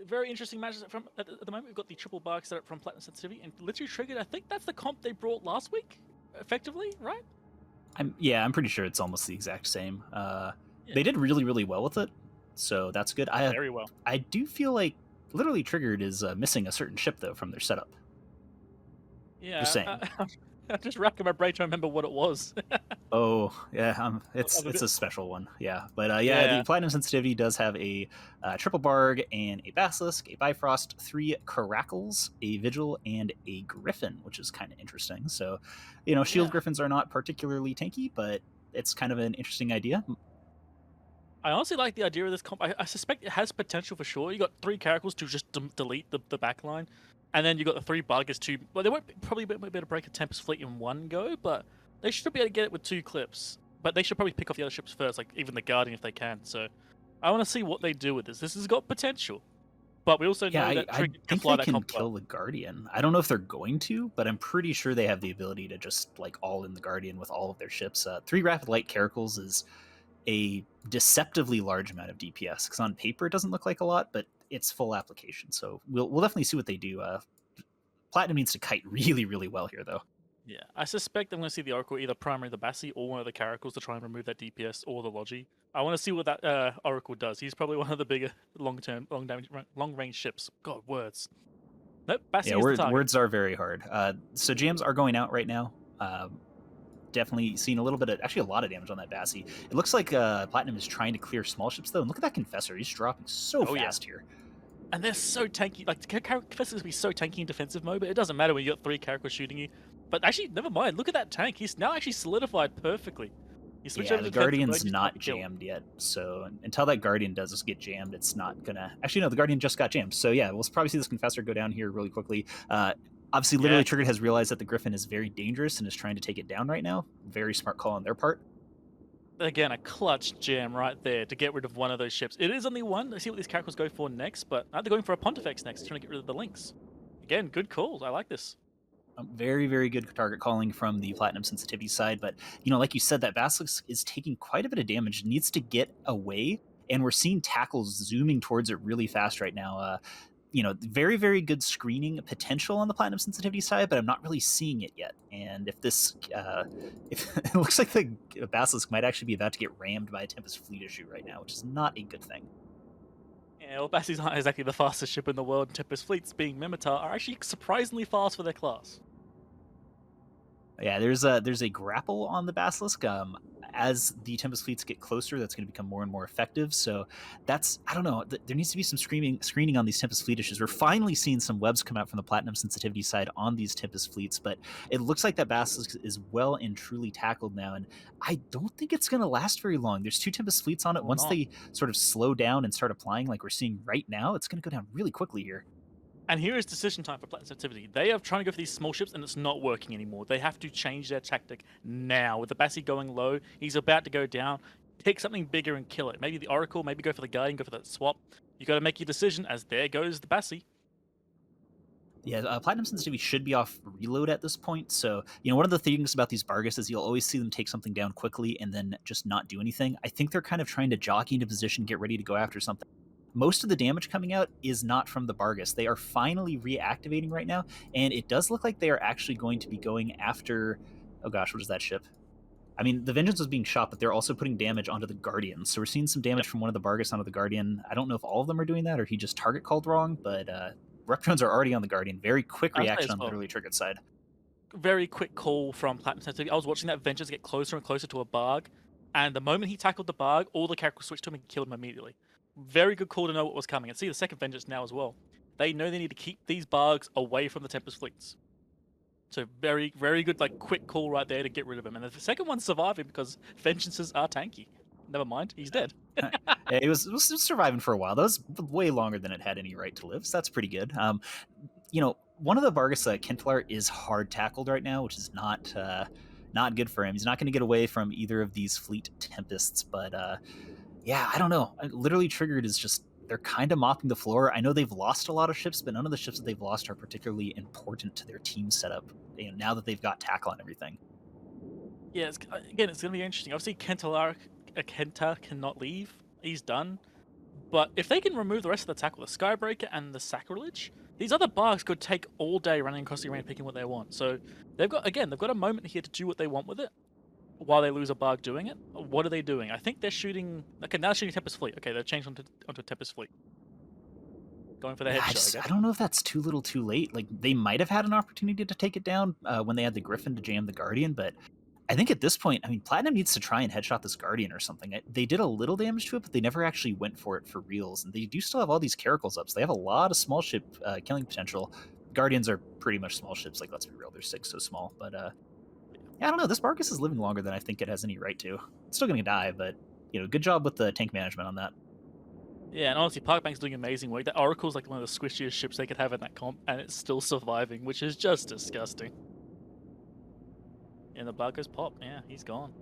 very interesting matches at the moment. We've got the triple bark set up from Platinum Sensitivity and literally triggered. I think that's the comp they brought last week, effectively, right? I'm pretty sure it's almost the exact same. Yeah. They did really, really well with it, so that's good. Very well. I do feel like literally triggered is missing a certain ship though from their setup. Yeah, Just saying. I'm just racking my brain to remember what it was. Oh yeah, it's I'm a it's bit- a special one. Yeah, but Yeah. the Platinum Sensitivity does have a triple barg and a basilisk, a bifrost, 3 caracals, a vigil, and a griffin, which is kind of interesting. So, shield Yeah. griffins are not particularly tanky, but it's kind of an interesting idea. I honestly like the idea of this comp. I suspect it has potential for sure. You got 3 characters to just delete the backline, and then you got the 3 buggers to. Well, they won't probably be able to break a Tempest fleet in one go, but they should be able to get it with 2 clips. But they should probably pick off the other ships first, like even the Guardian if they can. So I want to see what they do with this. This has got potential, but we also Yeah, know that I Trigger can think fly they that can comp kill well. the Guardian. I don't know if they're going to, but I'm pretty sure they have the ability to just like all in the Guardian with all of their ships. 3 rapid light caracals is a deceptively large amount of DPS because on paper it doesn't look like a lot, but it's full application. So we'll definitely see what they do. Platinum needs to kite really, really well here, though. Yeah, I suspect I'm going to see the Oracle either primary the Bassi or one of the Caracals to try and remove that DPS or the Logi. I want to see what that Oracle does. He's probably one of the bigger long range ships. God, words. Nope, Bassi Yeah, is the target. words are very hard. So jams are going out right now. Definitely seeing a little bit of, actually a lot of damage on that Bassi. It looks like Platinum is trying to clear small ships, though. And look at that Confessor. He's dropping so fast here. And they're so tanky. Like, Confessor's going to be so tanky in defensive mode, but it doesn't matter when you got 3 characters shooting you. But actually, never mind. Look at that tank. He's now actually solidified perfectly. You switch over The to defensive Guardian's mode, not jammed yet, so until that Guardian does just get jammed, it's not gonna. Actually, no, the Guardian just got jammed, so yeah, we'll probably see this Confessor go down here really quickly. Obviously, literally Triggered has realized that the Griffin is very dangerous and is trying to take it down right now. Very smart call on their part. Again, a clutch jam right there to get rid of one of those ships. It is only one. Let's see what these characters go for next, but they're going for a Pontifex next, trying to get rid of the Lynx. Again, good calls. I like this. Very, very good target calling from the Platinum Sensitivity side, but like you said, that Basilisk is taking quite a bit of damage, needs to get away, and we're seeing tackles zooming towards it really fast right now. Very, very good screening potential on the Platinum Sensitivity side, but I'm not really seeing it yet. And if this, if it looks like the Basilisk might actually be about to get rammed by a Tempest fleet issue right now, which is not a good thing. Yeah, well, Bassi's not exactly the fastest ship in the world. Tempest fleets, being Mimitar, are actually surprisingly fast for their class. Yeah, there's a grapple on the Basilisk. As the Tempest fleets get closer, that's going to become more and more effective. So I don't know. There needs to be some screening on these Tempest fleet issues. We're finally seeing some webs come out from the Platinum Sensitivity side on these Tempest fleets, but it looks like that Basilisk is well and truly tackled now, and I don't think it's going to last very long. There's 2 Tempest fleets on it. Once they sort of slow down and start applying like we're seeing right now, it's going to go down really quickly here. And here is decision time for Platinum Sensitivity. They are trying to go for these small ships, and it's not working anymore. They have to change their tactic now. With the Bassi going low, he's about to go down. Pick something bigger and kill it. Maybe the Oracle, maybe go for the Guardian, go for that swap. You got to make your decision, as there goes the Bassi. Yeah, Platinum Sensitivity should be off reload at this point. So, one of the things about these Bargus is you'll always see them take something down quickly and then just not do anything. I think they're kind of trying to jockey into position, get ready to go after something. Most of the damage coming out is not from the Bargus. They are finally reactivating right now, and it does look like they are actually going to be going after... Oh gosh, what is that ship? I mean, the Vengeance was being shot, but they're also putting damage onto the Guardian. So we're seeing some damage from one of the Bargus onto the Guardian. I don't know if all of them are doing that, or he just target called wrong, but Rep drones are already on the Guardian. Very quick reaction on the literally triggered side. Very quick call from Platinum Sensitivity. I was watching that Vengeance get closer and closer to a Barg, and the moment he tackled the Barg, all the characters switched to him and killed him immediately. Very good call to know what was coming. And see the second Vengeance now as well. They know they need to keep these Bargs away from the Tempest fleets. So very, very good, quick call right there to get rid of him. And the second one's surviving because Vengeances are tanky. Never mind, he's dead. Yeah, it was surviving for a while. That was way longer than it had any right to live. So that's pretty good. One of the Bargus, Kentlar, is hard tackled right now, which is not good for him. He's not going to get away from either of these fleet Tempests, but yeah, I don't know. Literally Triggered is just, they're kind of mopping the floor. I know they've lost a lot of ships, but none of the ships that they've lost are particularly important to their team setup, now that they've got tackle and everything. Yeah, it's going to be interesting. Obviously, Kenta cannot leave. He's done. But if they can remove the rest of the tackle, the Skybreaker and the Sacrilege, these other barks could take all day running across the arena picking what they want. So they've got a moment here to do what they want with it while they lose a bark doing it. What are they doing? I think they're shooting. Okay, now they're shooting Tempest Fleet. Okay, they've changed onto Tempest Fleet. Going for the Yeah, headshot, I I guess. don't know if that's too little too late. Like, they might have had an opportunity to take it down when they had the Griffin to jam the Guardian, but I think at this point, I mean, Platinum needs to try and headshot this Guardian or something. They did a little damage to it, but they never actually went for it for reals. And they do still have all these Caracals up, so they have a lot of small ship killing potential. Guardians are pretty much small ships. Like, let's be real, they're 6 so small. But yeah, I don't know. This Barcus is living longer than I think it has any right to. It's still going to die, but good job with the tank management on that. Yeah, and honestly, Parkbank's doing amazing work. That Oracle's like one of the squishiest ships they could have in that comp, and it's still surviving, which is just disgusting. And the bug goes pop. Yeah, he's gone.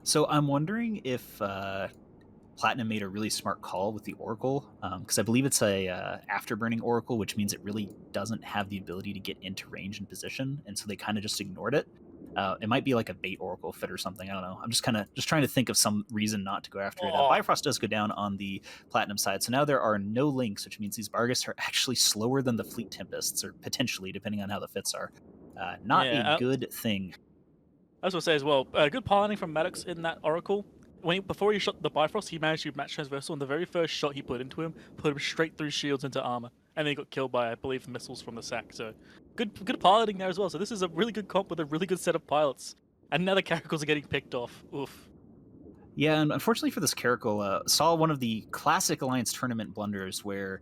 So I'm wondering if Platinum made a really smart call with the Oracle, because I believe it's a afterburning Oracle, which means it really doesn't have the ability to get into range and position, and so they kind of just ignored it. It might be like a bait Oracle fit or something. I don't know. I'm just trying to think of some reason not to go after it. Bifrost does go down on the Platinum side, so now there are no links, which means these Bargus are actually slower than the Fleet Tempests, or potentially, depending on how the fits are. Not a good thing. I was going to say as well, good piloting from Maddox in that Oracle. Before he shot the Bifrost, he managed to match transversal, and the very first shot he put into him put him straight through shields into armor, and then he got killed by, I believe, missiles from the sack. So good piloting there as well. So this is a really good comp with a really good set of pilots, and now the Caracals are getting picked off. Oof. Yeah, and unfortunately for this Caracal, saw one of the classic Alliance tournament blunders where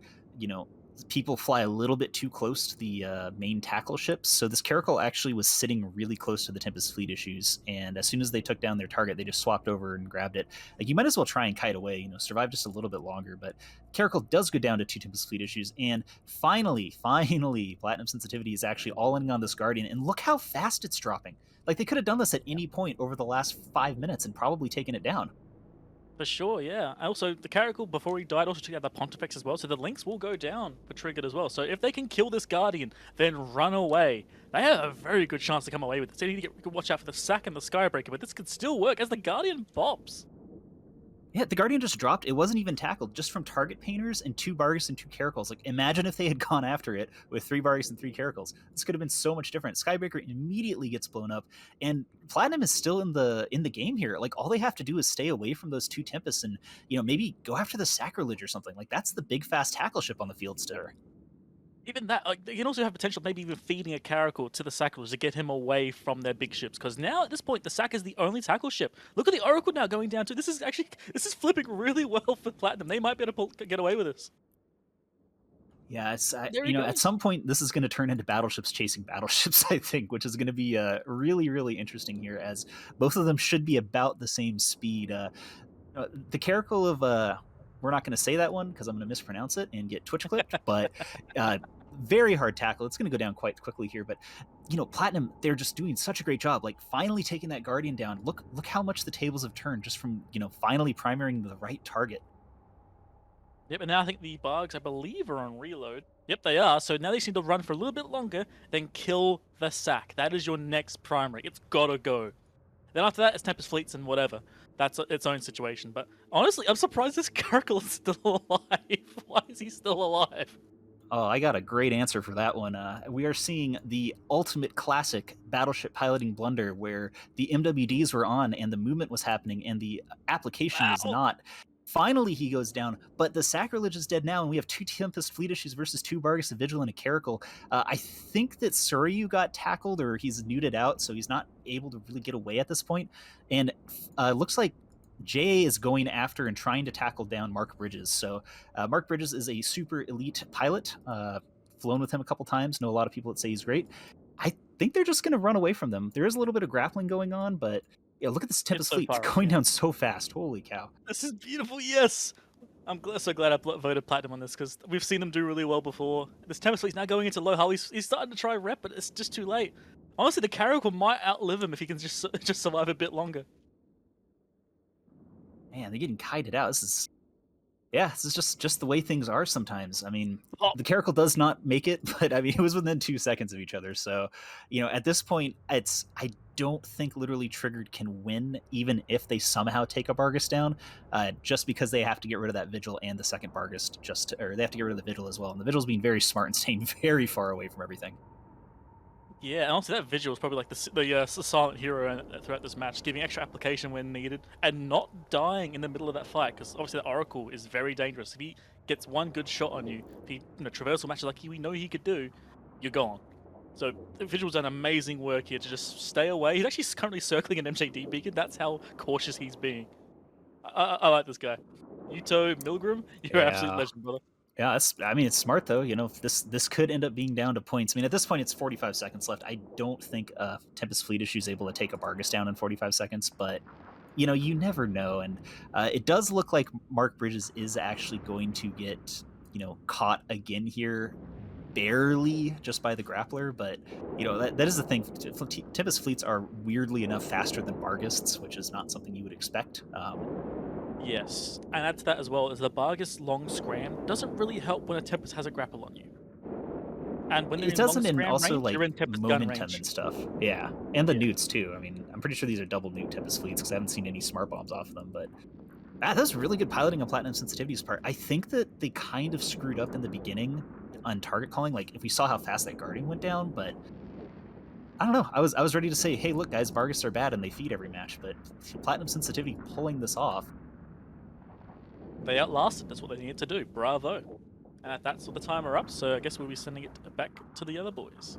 people fly a little bit too close to the main tackle ships. So this Caracal actually was sitting really close to the Tempest fleet issues, and as soon as they took down their target, they just swapped over and grabbed it. Like, you might as well try and kite away, survive just a little bit longer. But Caracal does go down to 2 Tempest fleet issues, and finally, Platinum Sensitivity is actually all in on this Guardian, and look how fast it's dropping. Like, they could have done this at any point over the last 5 minutes and probably taken it down. For sure, yeah. Also, the Caracal, before he died, also took out the Pontifex as well, so the links will go down for Triggered as well. So if they can kill this Guardian, then run away, they have a very good chance to come away with it. So you need to watch out for the Sack and the Skybreaker, but this could still work as the Guardian pops. Yeah, the Guardian just dropped. It wasn't even tackled, just from target painters and 2 Bargus and 2 Caracals. Like, imagine if they had gone after it with 3 Bargus and 3 Caracals. This could have been so much different. Skybreaker immediately gets blown up, and Platinum is still in the game here. Like, all they have to do is stay away from those 2 Tempests and, maybe go after the Sacrilege or something. Like, that's the big fast tackle ship on the field still. Even that, you can also have potential maybe even feeding a Caracal to the Sacrilege to get him away from their big ships. Because now, at this point, the Sack is the only tackle ship. Look at the Oracle now going down to... This is flipping really well for Platinum. They might be able to get away with this. Yeah, it's at some point this is going to turn into battleships chasing battleships, I think, which is going to be really, really interesting here, as both of them should be about the same speed. The Caracal of... we're not going to say that one because I'm going to mispronounce it and get Twitch clipped, but very hard tackle. It's going to go down quite quickly here, but Platinum, they're just doing such a great job, like finally taking that Guardian down. Look how much the tables have turned just from finally primering the right target. Yep, and now I think the Bargs, I believe, are on reload. Yep, they are. So now they seem to run for a little bit longer, then kill the Sack. That is your next primary. It's gotta go. Then after that, it's Tempest Fleets and whatever. That's its own situation. But honestly, I'm surprised this Caracal is still alive. Why is he still alive? Oh, I got a great answer for that one. We are seeing the ultimate classic battleship piloting blunder where the MWDs were on and the movement was happening and the application was not. Finally, he goes down, but the Sacrilege is dead now, and we have 2 Tempest fleet issues versus 2 Bargus, a Vigil, and a Caracal. I think that Suryu got tackled, or he's nuded out, so he's not able to really get away at this point. And looks like JA is going after and trying to tackle down Mark Bridges. So Mark Bridges is a super elite pilot. Flown with him a couple times. Know a lot of people that say he's great. I think they're just going to run away from them. There is a little bit of grappling going on, but look at this Tempest fleet. It's going down so fast. Holy cow. This is beautiful. Yes. I'm so glad I voted Platinum on this, because we've seen them do really well before. This Tempest fleet's now going into low hull. He's starting to try rep, but it's just too late. Honestly, the Caracal might outlive him if he can just survive a bit longer. Man, they're getting kited out. This is Yeah, this is just the way things are sometimes. I mean, Oh, the Caracal does not make it, but I mean, it was within 2 seconds of each other. So, at this point, I don't think literally Triggered can win, even if they somehow take a Bargus down, just because they have to get rid of that Vigil and the second Bargus, or they have to get rid of the Vigil as well. And the Vigil's being very smart and staying very far away from everything. yeah, and also that Vigil was probably like the silent hero throughout this match, giving extra application when needed, and not dying in the middle of that fight, because obviously the Oracle is very dangerous. If he gets one good shot on you, if he traversal matches like we know he could do, you're gone. So Vigil's done amazing work here to just stay away. He's actually currently circling an MJD beacon. That's how cautious he's being. I like this guy. Yuto Milgram, you're an absolute Yeah. legend, brother. Yeah, I mean, it's smart though. This could end up being down to points. I mean, at this point, it's 45 seconds left. I don't think Tempest Fleet Issue is able to take a Bargus down in 45 seconds, but you never know. And it does look like Mark Bridges is actually going to get caught again here, barely just by the grappler. But that is the thing. Tempest Fleets are weirdly enough faster than Bargists, which is not something you would expect. Yes, and add to that as well as the Bargus long scram doesn't really help when a Tempest has a grapple on you. And when they're It in long doesn't, and scram also range, like you're in Tempest gun momentum range. and stuff. Yeah, and the Yeah. newts too. I mean, I'm pretty sure these are double newt Tempest fleets because I haven't seen any smart bombs off of them. But that's really good piloting on Platinum Sensitivity's part. I think that they kind of screwed up in the beginning on target calling. Like if we saw how fast that guarding went down, but I don't know. I was ready to say, hey, look, guys, Bargus are bad and they feed every match, but Platinum Sensitivity pulling this off. They outlasted. That's what they needed to do. Bravo. That's all the time are up, so I guess we'll be sending it back to the other boys.